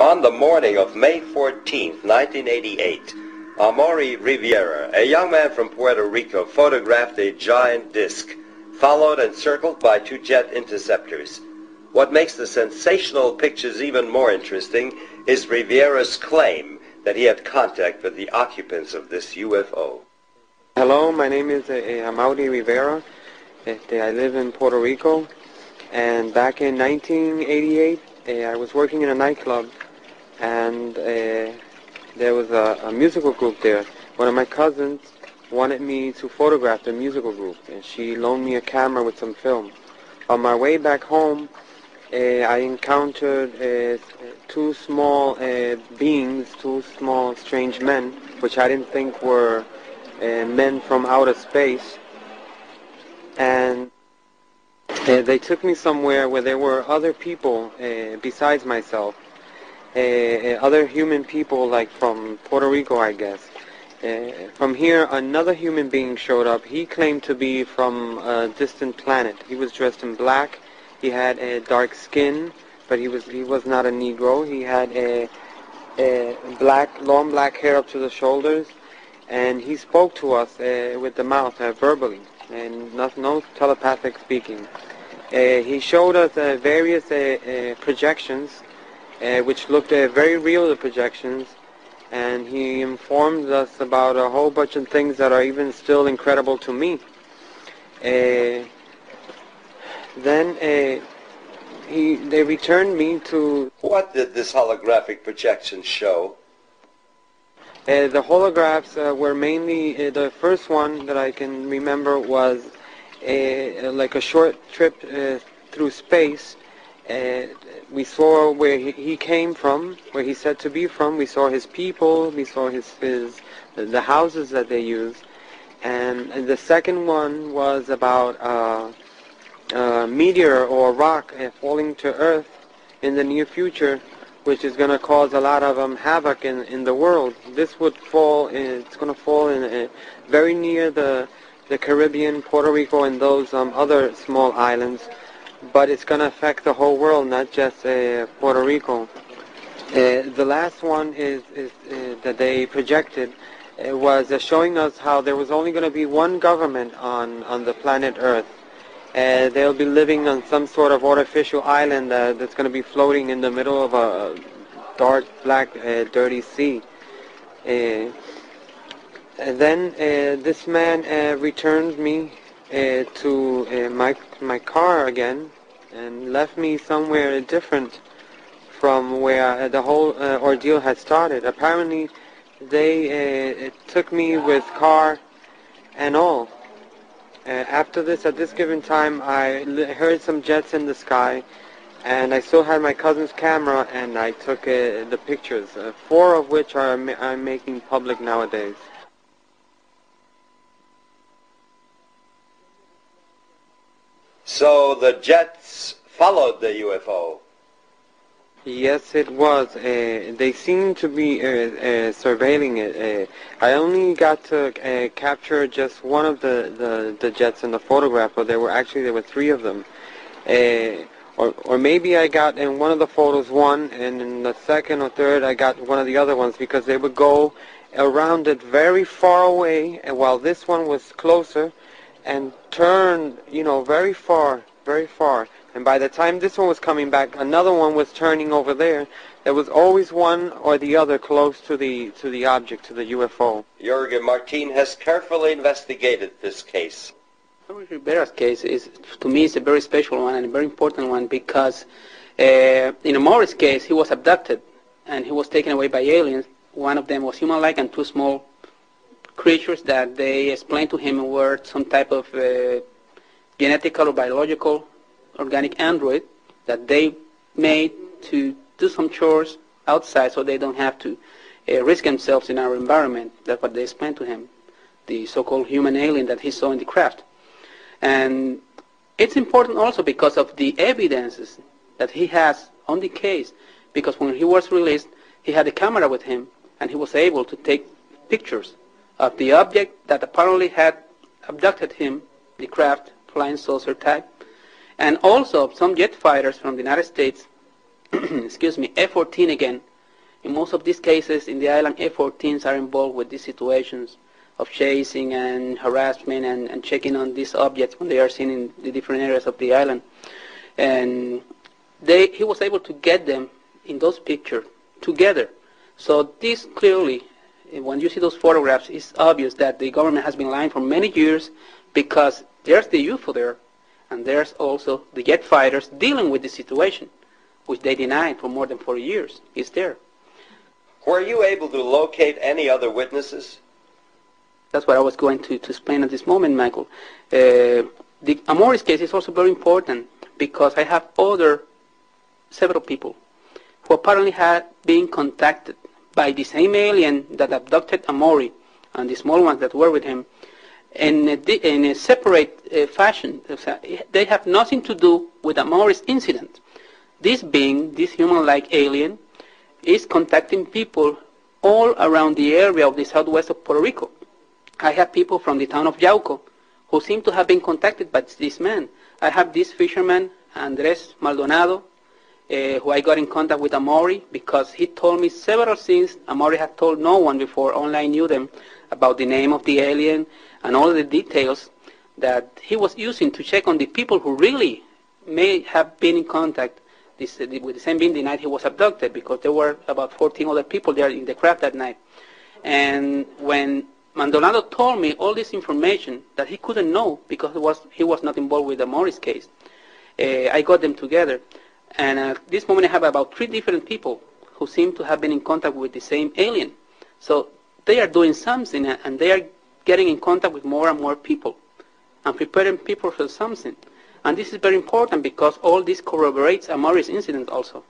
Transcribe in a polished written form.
On the morning of May 14, 1988, Amaury Rivera, a young man from Puerto Rico, photographed a giant disc, followed and circled by two jet interceptors. What makes the sensational pictures even more interesting is Rivera's claim that he had contact with the occupants of this UFO. Hello, my name is Amaury Rivera. I live in Puerto Rico, and back in 1988, I was working in a nightclub, and there was a musical group there. One of my cousins wanted me to photograph the musical group, and she loaned me a camera with some film. On my way back home, I encountered two small beings, two small strange men, which I didn't think were men from outer space. And they took me somewhere where there were other people besides myself, other human people, like from Puerto Rico, I guess. From here, another human being showed up. He claimed to be from a distant planet. He was dressed in black. He had a dark skin, but he was not a Negro. He had a long black hair up to the shoulders, and he spoke to us with the mouth, verbally, and no telepathic speaking. He showed us various projections, which looked very real, the projections, and he informed us about a whole bunch of things that are even still incredible to me. Then they returned me to... What did this holographic projection show? The holographs were mainly, the first one that I can remember was like a short trip through space. We saw where he came from, where he's said to be from. We saw his people, we saw the houses that they use. And the second one was about a meteor or rock falling to Earth in the near future, which is going to cause a lot of havoc in the world. This would fall, it's going to fall in very near the Caribbean, Puerto Rico, and those other small islands, but it's going to affect the whole world, not just Puerto Rico. The last one is that they projected was showing us how there was only going to be one government on the planet Earth. They'll be living on some sort of artificial island that's going to be floating in the middle of a dark, black, dirty sea. And then this man returned me to my car again and left me somewhere different from where the whole ordeal had started. Apparently, they took me with car and all. After this, at this given time, I heard some jets in the sky, and I still had my cousin's camera, and I took the pictures, 4 of which I'm making public nowadays. So the jets followed the UFO? Yes, it was. They seemed to be surveilling it. I only got to capture just one of the jets in the photograph, but there were 3 of them. Or maybe I got in one of the photos one, and in the second or third I got one of the other ones, because they would go around it very far away, and while this one was closer, and turn, very far, very far. And by the time this one was coming back, another one was turning over there. There was always one or the other close to the object, to the UFO. Jorge Martin has carefully investigated this case. Rivera's case to me, is a very special one and a very important one, because in Amaury's case, he was abducted and he was taken away by aliens. One of them was human-like, and 2 small creatures that they explained to him were some type of genetical or biological organic android that they made to do some chores outside, so they don't have to risk themselves in our environment. That's what they explained to him, the so-called human alien that he saw in the craft. And it's important also because of the evidences that he has on the case, because when he was released, he had a camera with him, and he was able to take pictures of the object that apparently had abducted him, the craft, flying saucer type, and also some jet fighters from the United States, excuse me, F-14 again, In most of these cases in the island, F-14s are involved with these situations of chasing and harassment and checking on these objects when they are seen in the different areas of the island. And he was able to get them in those pictures together. So this clearly, when you see those photographs, it's obvious that the government has been lying for many years, because there's the UFO there, and there's also the jet fighters dealing with the situation, which they denied for more than 40 years. It's there. Were you able to locate any other witnesses? That's what I was going to explain at this moment, Michael. The Amoris case is also very important because I have several people who apparently had been contacted by the same alien that abducted Amori and the small ones that were with him in a separate fashion. They have nothing to do with Amori's incident. This being, this human-like alien, is contacting people all around the area of the southwest of Puerto Rico. I have people from the town of Yauco who seem to have been contacted by this man. I have this fisherman, Andres Maldonado, who I got in contact with Amori because he told me several things Amori had told no one before, only I knew them, about the name of the alien and all the details that he was using to check on the people who really may have been in contact with the same being the night he was abducted, because there were about 14 other people there in the craft that night. And when Maldonado told me all this information that he couldn't know because he was not involved with the Morris case, I got them together. And at this moment I have about 3 different people who seem to have been in contact with the same alien. So they are doing something, and they are getting in contact with more and more people and preparing people for something. And this is very important because all this corroborates Amori's incident also.